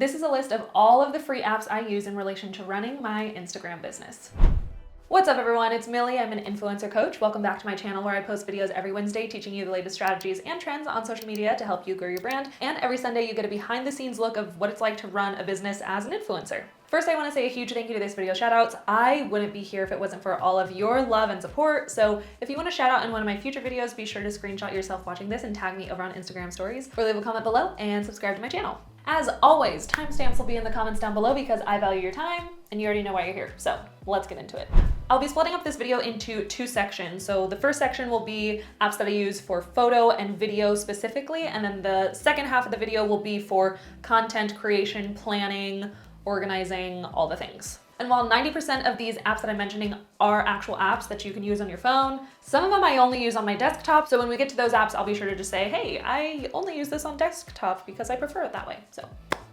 This is a list of all of the free apps I use in relation to running my Instagram business. What's up everyone, it's Millie, I'm an influencer coach. Welcome back to my channel where I post videos every Wednesday teaching you the latest strategies and trends on social media to help you grow your brand. And every Sunday you get a behind the scenes look of what it's like to run a business as an influencer. First, I want to say a huge thank you to this video shoutouts. I wouldn't be here if it wasn't for all of your love and support. So if you want to shout out in one of my future videos, be sure to screenshot yourself watching this and tag me over on Instagram stories, or leave a comment below and subscribe to my channel. As always, timestamps will be in the comments down below because I value your time and you already know why you're here. So let's get into it. I'll be splitting up this video into two sections. So the first section will be apps that I use for photo and video specifically, and then the second half of the video will be for content creation, planning, organizing, all the things. And while 90% of these apps that I'm mentioning are actual apps that you can use on your phone, some of them I only use on my desktop. So when we get to those apps, I'll be sure to just say, hey, I only use this on desktop because I prefer it that way. So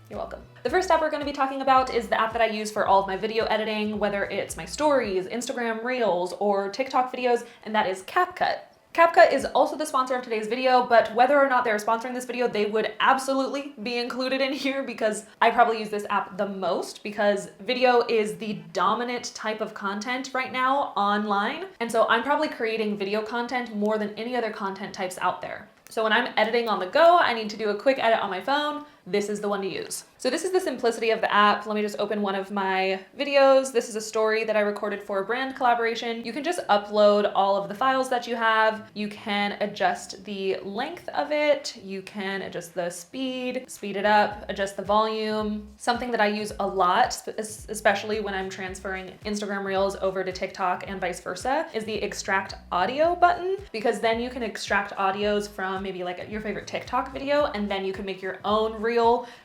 you're welcome. The first app we're going to be talking about is the app that I use for all of my video editing, whether it's my stories, Instagram Reels, or TikTok videos, and that is CapCut. CapCut is also the sponsor of today's video, but whether or not they're sponsoring this video, they would absolutely be included in here because I probably use this app the most because video is the dominant type of content right now online. And so I'm probably creating video content more than any other content types out there. So when I'm editing on the go, I need to do a quick edit on my phone. This is the one to use. So this is the simplicity of the app. Let me just open one of my videos. This is a story that I recorded for a brand collaboration. You can just upload all of the files that you have. You can adjust the length of it. You can adjust the speed it up, adjust the volume. Something that I use a lot, especially when I'm transferring Instagram Reels over to TikTok and vice versa, is the extract audio button, because then you can extract audios from maybe like your favorite TikTok video, and then you can make your own reel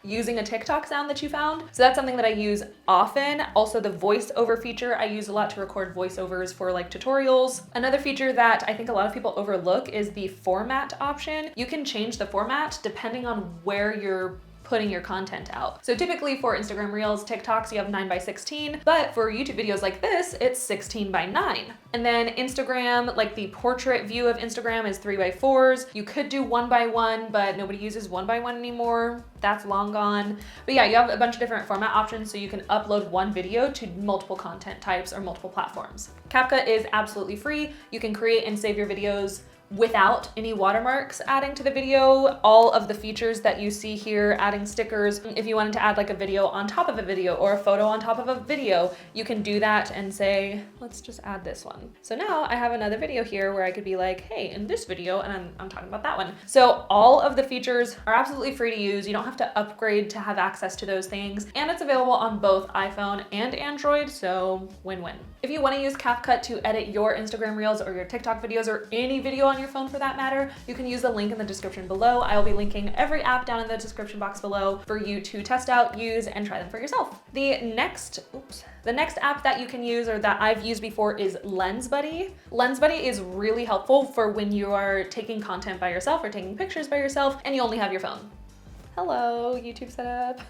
using a TikTok sound that you found. So that's something that I use often. Also the voiceover feature I use a lot to record voiceovers for like tutorials. Another feature that I think a lot of people overlook is the format option. You can change the format depending on where you're putting your content out. So typically for Instagram Reels, TikToks, you have 9:16, but for YouTube videos like this, it's 16:9. And then Instagram, like the portrait view of Instagram is 3:4s. You could do 1:1, but nobody uses 1:1 anymore. That's long gone. But yeah, you have a bunch of different format options so you can upload one video to multiple content types or multiple platforms. CapCut is absolutely free. You can create and save your videos without any watermarks adding to the video. All of the features that you see here, adding stickers, if you wanted to add like a video on top of a video or a photo on top of a video, you can do that and say, let's just add this one. So now I have another video here where I could be like, hey, in this video, and I'm talking about that one. So all of the features are absolutely free to use. You don't have to upgrade to have access to those things. And it's available on both iPhone and Android, so win-win. If you want to use CapCut to edit your Instagram Reels or your TikTok videos or any video on your phone for that matter, you can use the link in the description below. I will be linking every app down in the description box below for you to test out, use, and try them for yourself. The next app that you can use or that I've used before is LensBuddy. LensBuddy is really helpful for when you are taking content by yourself or taking pictures by yourself and you only have your phone. Hello, YouTube setup.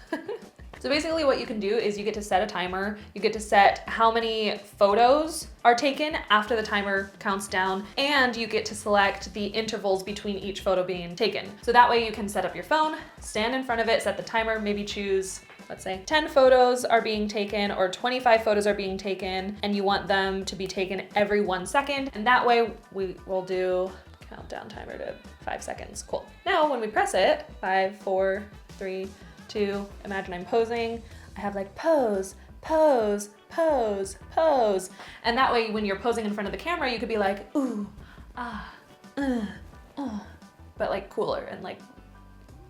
So basically what you can do is you get to set a timer, you get to set how many photos are taken after the timer counts down, and you get to select the intervals between each photo being taken. So that way you can set up your phone, stand in front of it, set the timer, maybe choose, let's say 10 photos are being taken or 25 photos are being taken, and you want them to be taken every 1 second. And that way we will do countdown timer to 5 seconds. Cool. Now when we press it, 5, 4, 3, 2, imagine I'm posing. I have like pose, pose, pose, pose. And that way when you're posing in front of the camera, you could be like, ooh, ah, but like cooler and like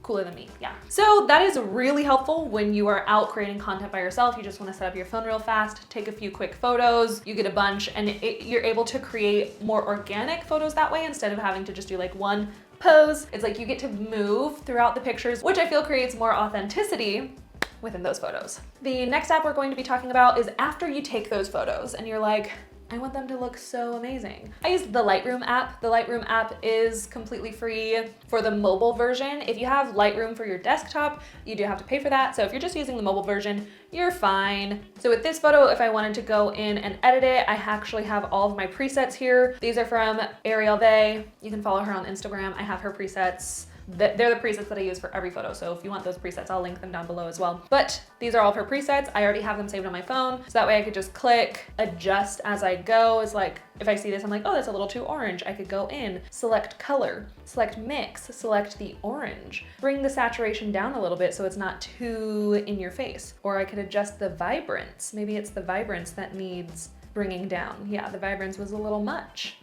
cooler than me, yeah. So that is really helpful when you are out creating content by yourself. You just wanna set up your phone real fast, take a few quick photos, you get a bunch, and you're able to create more organic photos that way instead of having to just do like one pose. It's like you get to move throughout the pictures, which I feel creates more authenticity within those photos. The next app we're going to be talking about is after you take those photos and you're like, I want them to look so amazing. I use the Lightroom app. The Lightroom app is completely free for the mobile version. If you have Lightroom for your desktop, you do have to pay for that. So if you're just using the mobile version, you're fine. So with this photo, if I wanted to go in and edit it, I actually have all of my presets here. These are from Ariel Vay. You can follow her on Instagram. I have her presets They're the presets that I use for every photo. So if you want those presets, I'll link them down below as well. But these are all for presets. I already have them saved on my phone. So that way I could just click, adjust as I go. Is like, if I see this, I'm like, oh, that's a little too orange. I could go in, select color, select mix, select the orange, bring the saturation down a little bit so it's not too in your face. Or I could adjust the vibrance. Maybe it's the vibrance that needs bringing down. Yeah, the vibrance was a little much.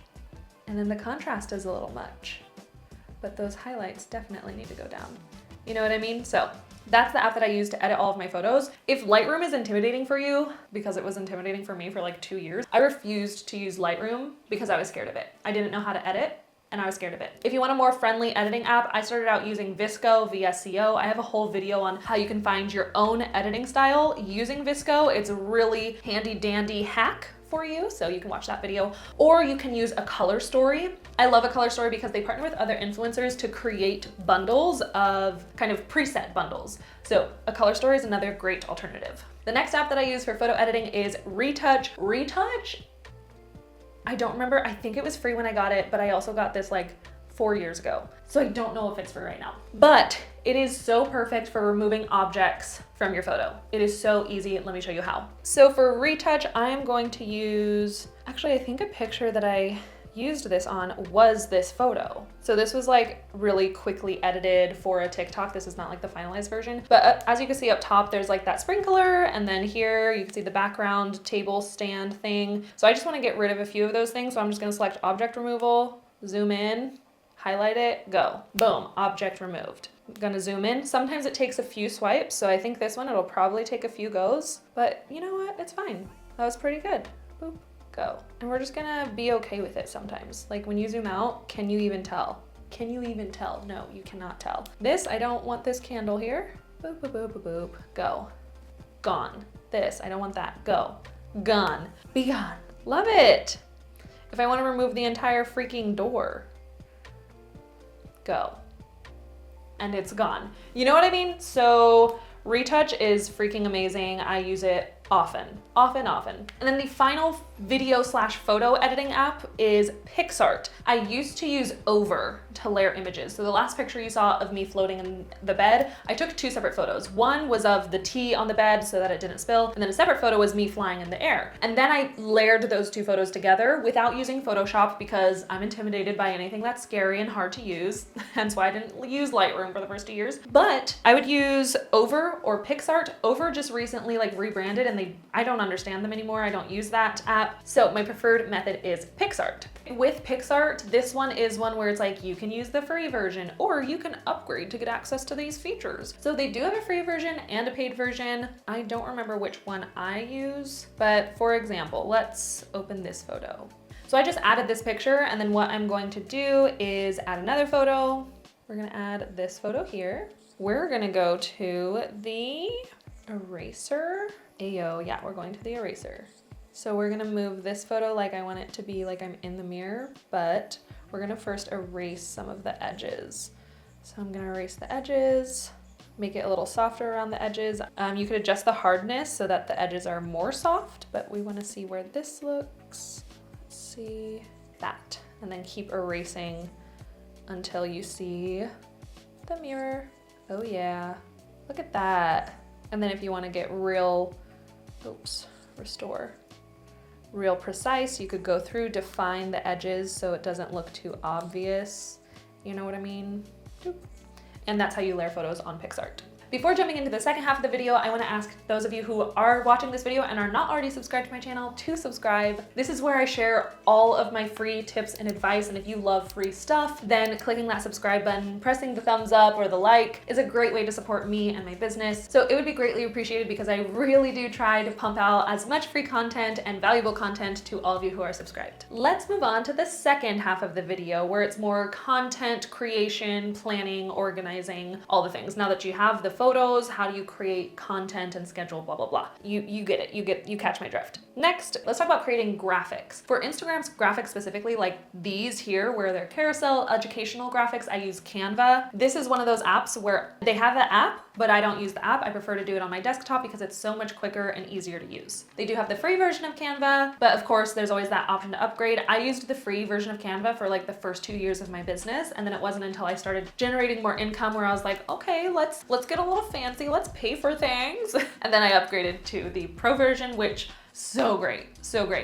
And then the contrast is a little much. But those highlights definitely need to go down. You know what I mean? So that's the app that I use to edit all of my photos. If Lightroom is intimidating for you, because it was intimidating for me for like 2 years, I refused to use Lightroom because I was scared of it. I didn't know how to edit and I was scared of it. If you want a more friendly editing app, I started out using VSCO, VSCO. I have a whole video on how you can find your own editing style using VSCO. It's a really handy dandy hack for you, so you can watch that video. Or you can use a color story. I love a color story because they partner with other influencers to create bundles of kind of preset bundles. So a color story is another great alternative. The next app that I use for photo editing is Retouch. Retouch, I don't remember, I think it was free when I got it, but I also got this like 4 years ago. So I don't know if it's free right now, but it is so perfect for removing objects from your photo. It is so easy. Let me show you how. So for Retouch, I'm going to use, actually, I think a picture that I used this on was this photo. So this was like really quickly edited for a TikTok. This is not like the finalized version, but as you can see up top, there's like that sprinkler. And then here you can see the background table stand thing. So I just want to get rid of a few of those things. So I'm just going to select object removal, zoom in, highlight it, go. Boom, object removed. I'm gonna zoom in. Sometimes it takes a few swipes, so I think this one, it'll probably take a few goes, but you know what, it's fine. That was pretty good. Boop, go. And we're just gonna be okay with it sometimes. Like when you zoom out, can you even tell? Can you even tell? No, you cannot tell. This, I don't want this candle here. Boop, boop, boop, boop, boop, go. Gone. This, I don't want that, go. Gone, be gone. Love it. If I wanna remove the entire freaking door, go. And it's gone. You know what I mean? So Retouch is freaking amazing. I use it often. And then the final video/photo editing app is PicsArt. I used to use Over to layer images. So the last picture you saw of me floating in the bed, I took 2 separate photos. One was of the tea on the bed so that it didn't spill, and then a separate photo was me flying in the air. And then I layered those 2 photos together without using Photoshop because I'm intimidated by anything that's scary and hard to use. Hence why I didn't use Lightroom for the first 2 years. But I would use Over or PicsArt. Over just recently like rebranded and I don't understand them anymore. I don't use that app. So my preferred method is PicsArt. With PicsArt, this one is one where it's like you can use the free version or you can upgrade to get access to these features. So they do have a free version and a paid version. I don't remember which one I use, but for example, let's open this photo. So I just added this picture, and then what I'm going to do is add another photo. We're gonna add this photo here. We're gonna go to the eraser. Ayo, yeah, we're going to the eraser. So we're gonna move this photo like I want it to be like I'm in the mirror, but we're gonna first erase some of the edges. So I'm gonna erase the edges, make it a little softer around the edges. You could adjust the hardness so that the edges are more soft, but we wanna see where this looks. Let's see that, and then keep erasing until you see the mirror. Oh yeah, look at that. And then if you wanna get real, restore. Real precise, you could go through, define the edges so it doesn't look too obvious. You know what I mean? And that's how you layer photos on PicsArt. Before jumping into the second half of the video, I want to ask those of you who are watching this video and are not already subscribed to my channel to subscribe. This is where I share all of my free tips and advice, and if you love free stuff, then clicking that subscribe button, pressing the thumbs up or the like is a great way to support me and my business. So it would be greatly appreciated because I really do try to pump out as much free content and valuable content to all of you who are subscribed. Let's move on to the second half of the video where it's more content creation, planning, organizing, all the things. Now that you have the photos, how do you create content and schedule, blah, blah, blah. You get it, you catch my drift. Next, let's talk about creating graphics. For Instagram's graphics specifically, like these here, where they're carousel, educational graphics, I use Canva. This is one of those apps where they have the app, but I don't use the app. I prefer to do it on my desktop because it's so much quicker and easier to use. They do have the free version of Canva, but of course there's always that option to upgrade. I used the free version of Canva for like the first 2 years of my business, and then it wasn't until I started generating more income where I was like, okay, let's get a little fancy, let's pay for things. And then I upgraded to the pro version, which so great,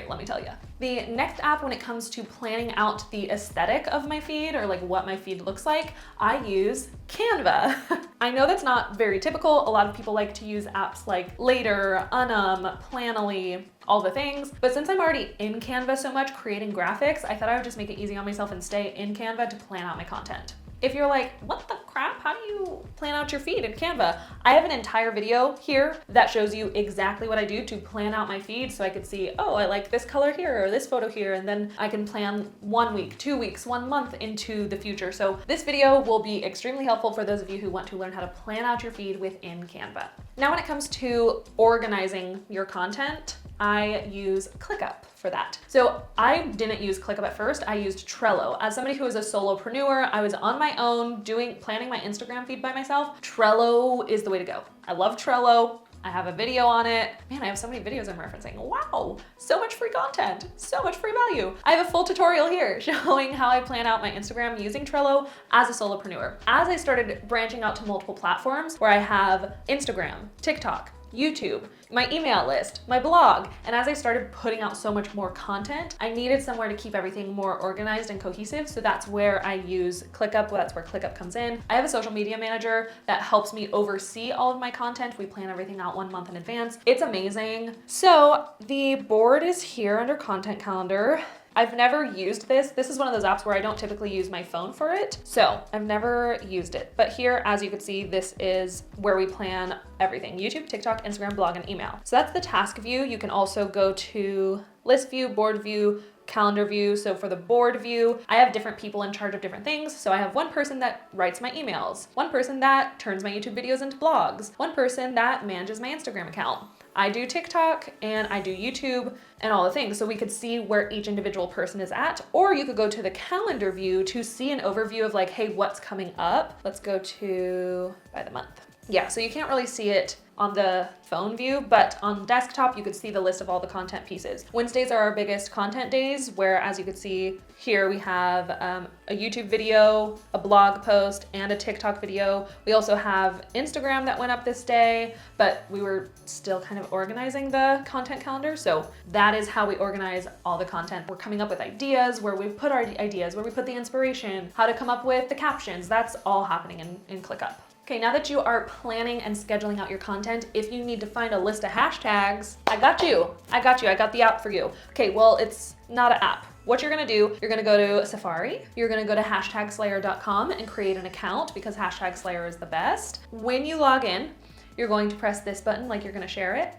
let me tell you. The next app when it comes to planning out the aesthetic of my feed, or like what my feed looks like, I use Canva. I know that's not very typical. A lot of people like to use apps like Later, Planoly, all the things. But since I'm already in Canva so much creating graphics, I thought I would just make it easy on myself and stay in Canva to plan out my content. If you're like, what the crap? How do you plan out your feed in Canva? I have an entire video here that shows you exactly what I do to plan out my feed, so I could see, oh, I like this color here or this photo here, and then I can plan 1 week, 2 weeks, 1 month into the future. So this video will be extremely helpful for those of you who want to learn how to plan out your feed within Canva. Now, when it comes to organizing your content, I use Clickup for that. So I didn't use Clickup at first, I used Trello. As somebody who is a solopreneur, I was on my own planning my Instagram feed by myself. Trello is the way to go. I love Trello. I have a video on it. Man, I have so many videos I'm referencing. Wow, so much free content, so much free value. I have a full tutorial here showing how I plan out my Instagram using Trello as a solopreneur. As I started branching out to multiple platforms where I have Instagram, TikTok, YouTube, my email list, my blog, and as I started putting out so much more content, I needed somewhere to keep everything more organized and cohesive, so that's where I use Clickup. That's where Clickup comes in. I have a social media manager that helps me oversee all of my content. We plan everything out 1 month in advance. It's amazing. So the board is here under Content Calendar. I've never used this. This is one of those apps where I don't typically use my phone for it, so I've never used it. But here, as you can see, this is where we plan everything: YouTube, TikTok, Instagram, blog, and email. So that's the task view. You can also go to list view, board view, calendar view. So for the board view, I have different people in charge of different things. So I have one person that writes my emails, one person that turns my YouTube videos into blogs, one person that manages my Instagram account. I do TikTok and I do YouTube and all the things. So we could see where each individual person is at, or you could go to the calendar view to see an overview of like, hey, what's coming up? Let's go to by the month. Yeah, so you can't really see it on the phone view, but on desktop, you could see the list of all the content pieces. Wednesdays are our biggest content days, where as you can see here, we have a YouTube video, a blog post, and a TikTok video. We also have Instagram that went up this day, but we were still kind of organizing the content calendar. So that is how we organize all the content. We're coming up with ideas, where we put our ideas, where we put the inspiration, how to come up with the captions. That's all happening in Clickup. Okay, now that you are planning and scheduling out your content, if you need to find a list of hashtags, I got you. I got the app for you. Okay, well, it's not an app. What you're gonna do, you're gonna go to Safari, you're gonna go to hashtagslayer.com and create an account, because Hashtag Slayer is the best. When you log in, you're going to press this button like you're gonna share it,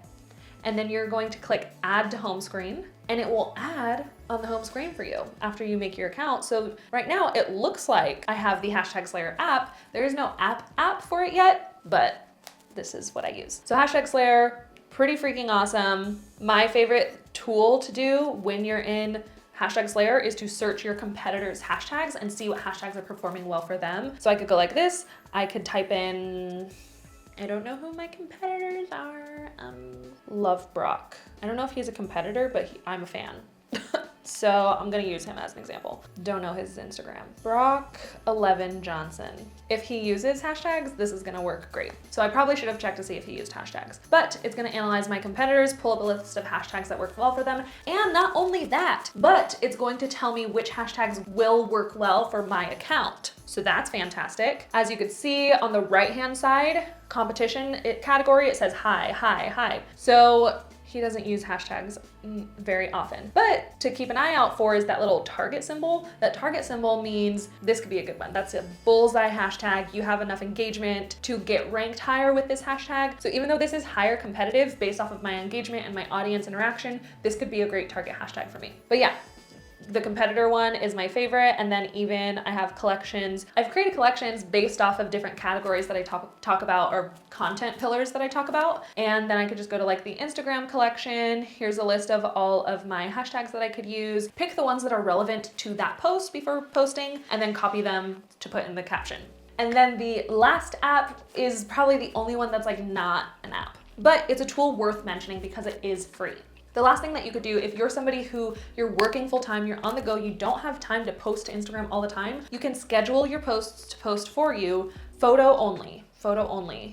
and then you're going to click Add to Home Screen, and it will add on the home screen for you after you make your account. So right now it looks like I have the Hashtag Slayer app. There is no app for it yet, but this is what I use. So Hashtag Slayer, pretty freaking awesome. My favorite tool to do when you're in Hashtag Slayer is to search your competitors' hashtags and see what hashtags are performing well for them. So I could go like this. I could type in, I don't know who my competitors are. Love Brock. I don't know if he's a competitor, but I'm a fan. So I'm gonna use him as an example. Don't know his Instagram. Brock 11 Johnson. If he uses hashtags, this is gonna work great. So I probably should have checked to see if he used hashtags, but it's gonna analyze my competitors, pull up a list of hashtags that work well for them. And not only that, but it's going to tell me which hashtags will work well for my account. So that's fantastic. As you can see on the right-hand side, competition category, it says hi, hi, hi. So he doesn't use hashtags very often. But to keep an eye out for is that little target symbol. That target symbol means this could be a good one. That's a bullseye hashtag. You have enough engagement to get ranked higher with this hashtag. So even though this is higher competitive based off of my engagement and my audience interaction, this could be a great target hashtag for me. But yeah, The competitor one is my favorite, and then even I have collections. I've created collections based off of different categories that I talk about, or content pillars that I talk about, and then I could just go to like the Instagram collection. Here's a list of all of my hashtags that I could use. Pick the ones that are relevant to that post before posting, and then copy them to put in the caption. And then the last app is probably the only one that's like not an app, but it's a tool worth mentioning because it is free. The last thing that you could do, if you're somebody who you're working full time, you're on the go, you don't have time to post to Instagram all the time, you can schedule your posts to post for you, photo only,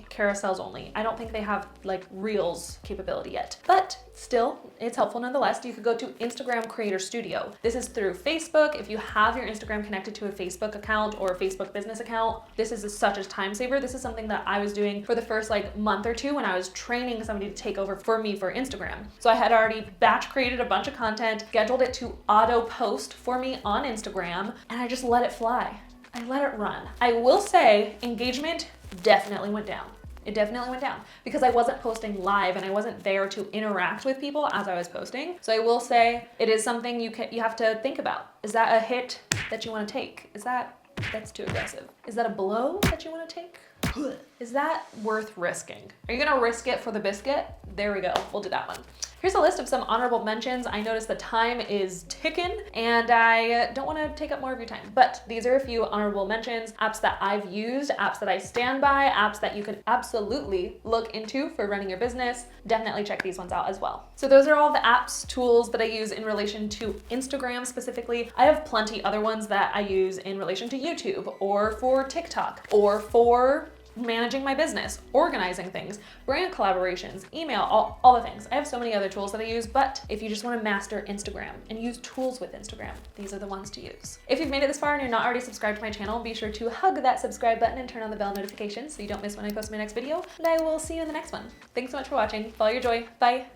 carousels only. I don't think they have like Reels capability yet, but still, it's helpful nonetheless. You could go to Instagram Creator Studio. This is through Facebook. If you have your Instagram connected to a Facebook account or a Facebook business account, this is such a time saver. This is something that I was doing for the first like month or two when I was training somebody to take over for me for Instagram. So I had already batch created a bunch of content, scheduled it to auto post for me on Instagram, and I just let it fly. I let it run. I will say engagement definitely went down. It definitely went down because I wasn't posting live and I wasn't there to interact with people as I was posting. So I will say it is something you have to think about. Is that a hit that you want to take? That's too aggressive. Is that a blow that you want to take? Is that worth risking? Are you gonna risk it for the biscuit? There we go, we'll do that one. Here's a list of some honorable mentions. I noticed the time is ticking and I don't want to take up more of your time, but these are a few honorable mentions, apps that I've used, apps that I stand by, apps that you can absolutely look into for running your business. Definitely check these ones out as well. So those are all the apps, tools that I use in relation to Instagram specifically. I have plenty other ones that I use in relation to YouTube or for TikTok or for managing my business, organizing things, brand collaborations, email, all the things. I have so many other tools that I use, but if you just want to master Instagram and use tools with Instagram, these are the ones to use. If you've made it this far and you're not already subscribed to my channel, be sure to hug that subscribe button and turn on the bell notification so you don't miss when I post my next video, and I will see you in the next one. Thanks so much for watching. Follow your joy. Bye.